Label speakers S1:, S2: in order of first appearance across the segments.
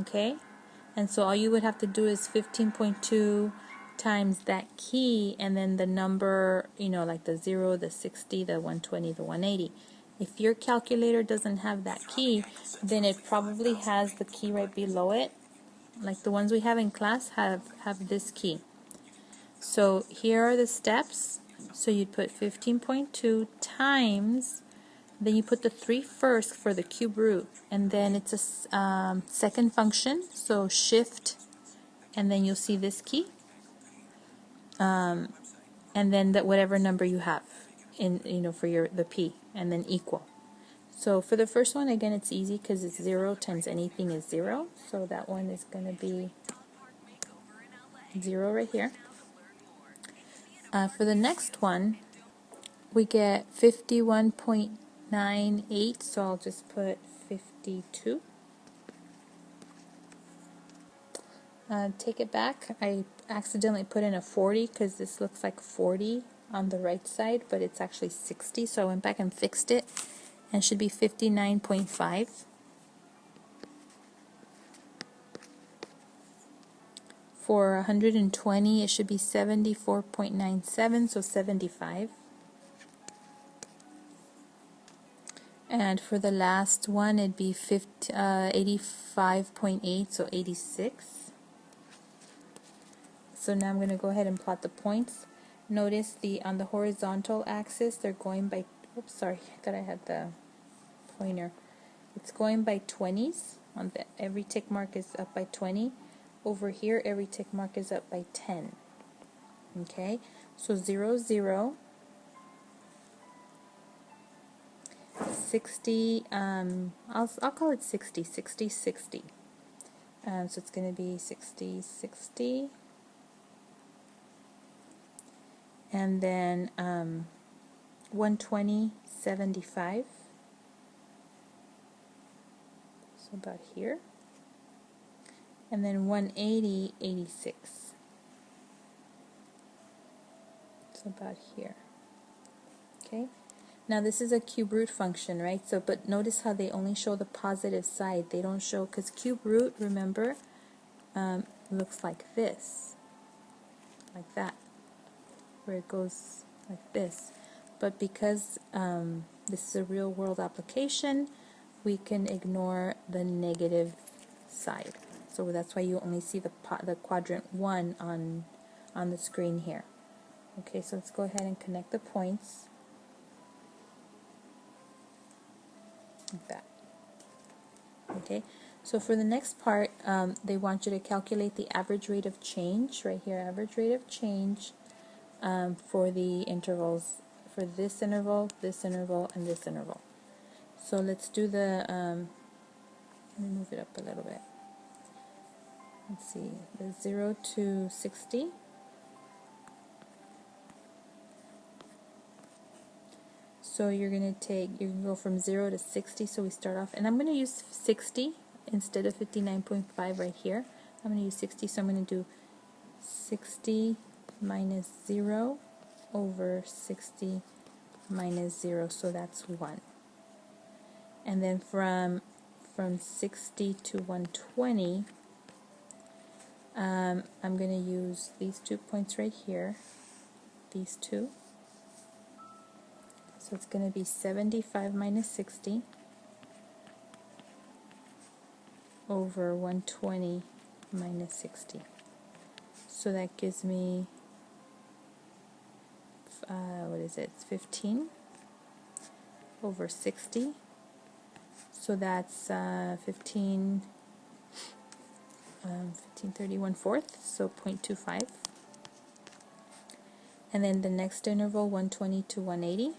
S1: Okay, and so all you would have to do is 15.2 times that key, and then the number, like the 0, the 60, the 120, the 180. If your calculator doesn't have that key, then it probably has the key right below it. Like the ones we have in class have this key. So here are the steps. So you'd put 15.2 times, then you put the 3 first for the cube root, and then it's a second function, so shift, and then you'll see this key, and then whatever number you have in for the p, and then equal. So for the first one, again, it's easy because it's 0 times anything is 0, so that one is going to be 0 right here. For the next one, we get 51.98, so I'll just put 52. Take it back. I accidentally put in a 40 because this looks like 40 on the right side, but it's actually 60, so I went back and fixed it, and it should be 59.5. For 120, it should be 74.97, so 75. And for the last one, it'd be 85.8, so 86. So now I'm going to go ahead and plot the points. Notice on the horizontal axis, they're going by, oops, sorry, I thought I had the pointer. It's going by 20s. Every tick mark is up by 20. Over here, every tick mark is up by 10. Okay, so 0, 0, 60, I'll call it 60, 60, 60. So it's going to be 60, 60. And then 120, 75. So about here. And then 180, 86. So about here. Okay. Now this is a cube root function, right? So, but notice how they only show the positive side. They don't show, because cube root, remember, looks like this, like that, where it goes like this. But because this is a real world application, we can ignore the negative side. So that's why you only see the quadrant 1 on the screen here. Okay, so let's go ahead and connect the points. Like that. Okay, so for the next part, they want you to calculate the average rate of change, right here, average rate of change for the intervals, for this interval, and this interval. So let's do the, let me move it up a little bit. Let's see, the 0 to 60. So you're going to go from 0 to 60, so we start off, and I'm going to use 60 instead of 59.5 right here. I'm going to use 60, so I'm going to do 60 minus 0 over 60 minus 0, so that's 1. And then from 60 to 120, I'm going to use these 2 points right here, these two. So it's going to be 75 minus 60 over 120 minus 60. So that gives me, what is it, it's 15 over 60. So that's 15, 15/31, so 0.25. And then the next interval, 120 to 180.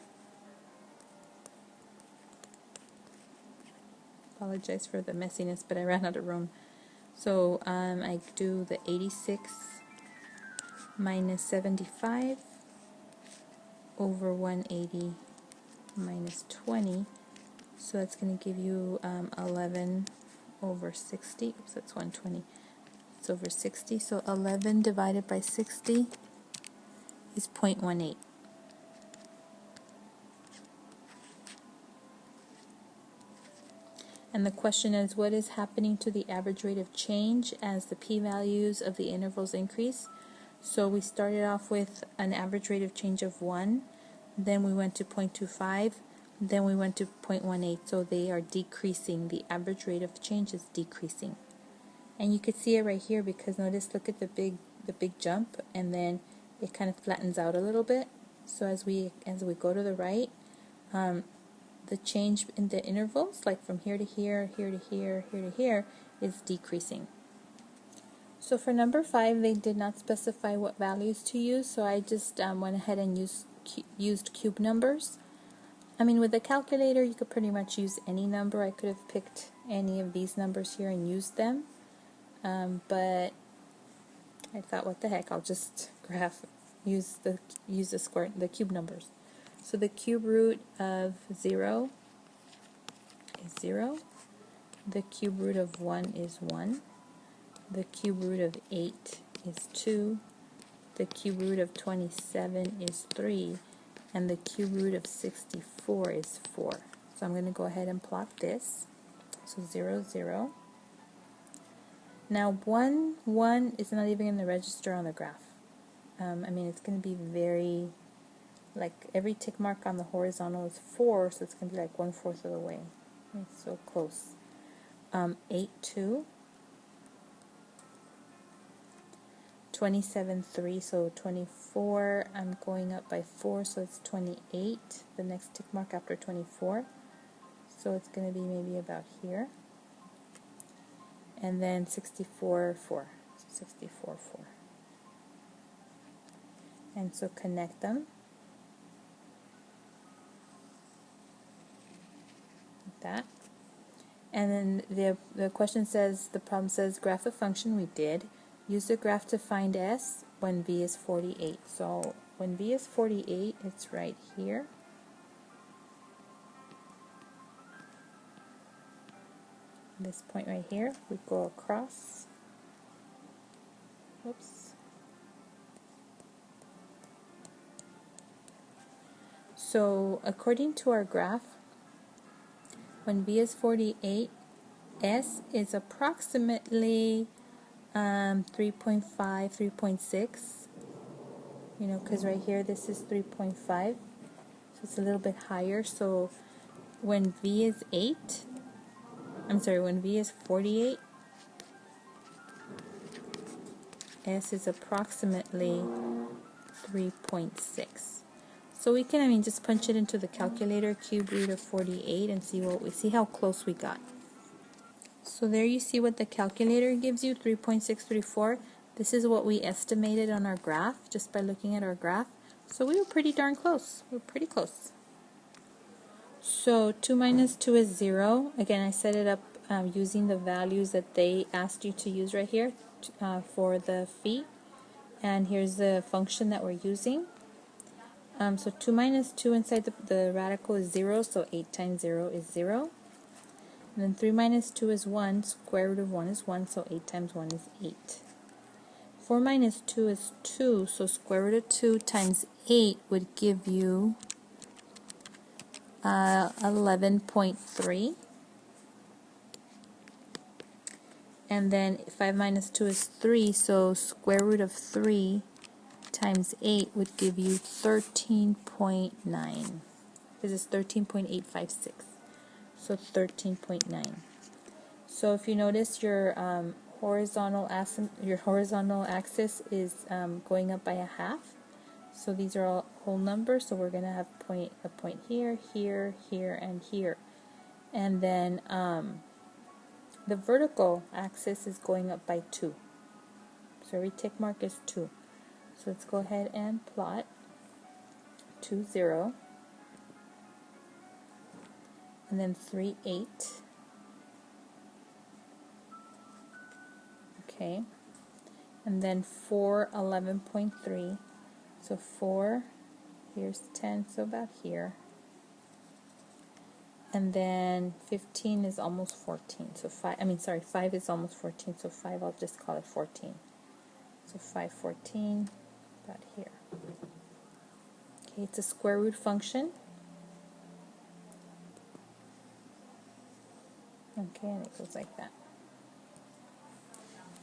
S1: Apologize for the messiness, but I ran out of room. So I do the 86 minus 75 over 180 minus 20. So that's going to give you 11 over 60. Oops, that's 120. It's over 60. So 11 divided by 60 is 0.18. And the question is, what is happening to the average rate of change as the p-values of the intervals increase? So we started off with an average rate of change of 1, then we went to 0.25, then we went to 0.18, so they are decreasing. The average rate of change is decreasing. And you could see it right here because notice, look at the big jump, and then it kind of flattens out a little bit. So as we go to the right, the change in the intervals, like from here to here, here to here, here to here, is decreasing. So for number 5, they did not specify what values to use, so I just went ahead and used cube numbers. I mean, with the calculator, you could pretty much use any number. I could have picked any of these numbers here and used them, but I thought, what the heck, I'll just use the cube numbers. So the cube root of 0 is 0. The cube root of 1 is 1. The cube root of 8 is 2. The cube root of 27 is 3. And the cube root of 64 is 4. So I'm going to go ahead and plot this. So 0, 0. Now 1, 1 is not even going to register on the graph. I mean, it's going to be very, like every tick mark on the horizontal is 4, so it's going to be like 1/4 of the way. It's so close. 8, 2. 27, 3, so 24, I'm going up by 4, so it's 28, the next tick mark after 24, so it's going to be maybe about here, and then 64, 4, so 64, 4, and so connect them, like that, and then the question says, the problem says, graph the function. We did. Use the graph to find S when V is 48. So when V is 48, it's right here. This point right here, we go across. Whoops. So according to our graph, when V is 48, S is approximately 3.5, 3.6, you know, because right here this is 3.5, so it's a little bit higher. So when V is 48, S is approximately 3.6. So we can, I mean, just punch it into the calculator, cube root of 48, and see how close we got. So there you see what the calculator gives you, 3.634. This is what we estimated on our graph, just by looking at our graph. So we were pretty darn close. We were pretty close. So 2 minus 2 is 0. Again, I set it up using the values that they asked you to use right here for the feet. And here's the function that we're using. So 2 minus 2 inside the radical is 0, so 8 times 0 is 0. And then 3 minus 2 is 1, square root of 1 is 1, so 8 times 1 is 8. 4 minus 2 is 2, so square root of 2 times 8 would give you 11.3. And then 5 minus 2 is 3, so square root of 3 times 8 would give you 13.9. This is 13.856. So 13.9. So if you notice, your horizontal axis is going up by a half. So these are all whole numbers. So we're going to have a point here, here, here, and here. And then the vertical axis is going up by 2. So every tick mark is 2. So let's go ahead and plot 2, 0. And then 3, 8. Okay. And then 4, 11.3. So 4, here's 10, so about here. And then 15 is almost 14. So 5 is almost 14. So 5, I'll just call it 14. So 5, 14, about here. Okay, it's a square root function. Okay, and it goes like that.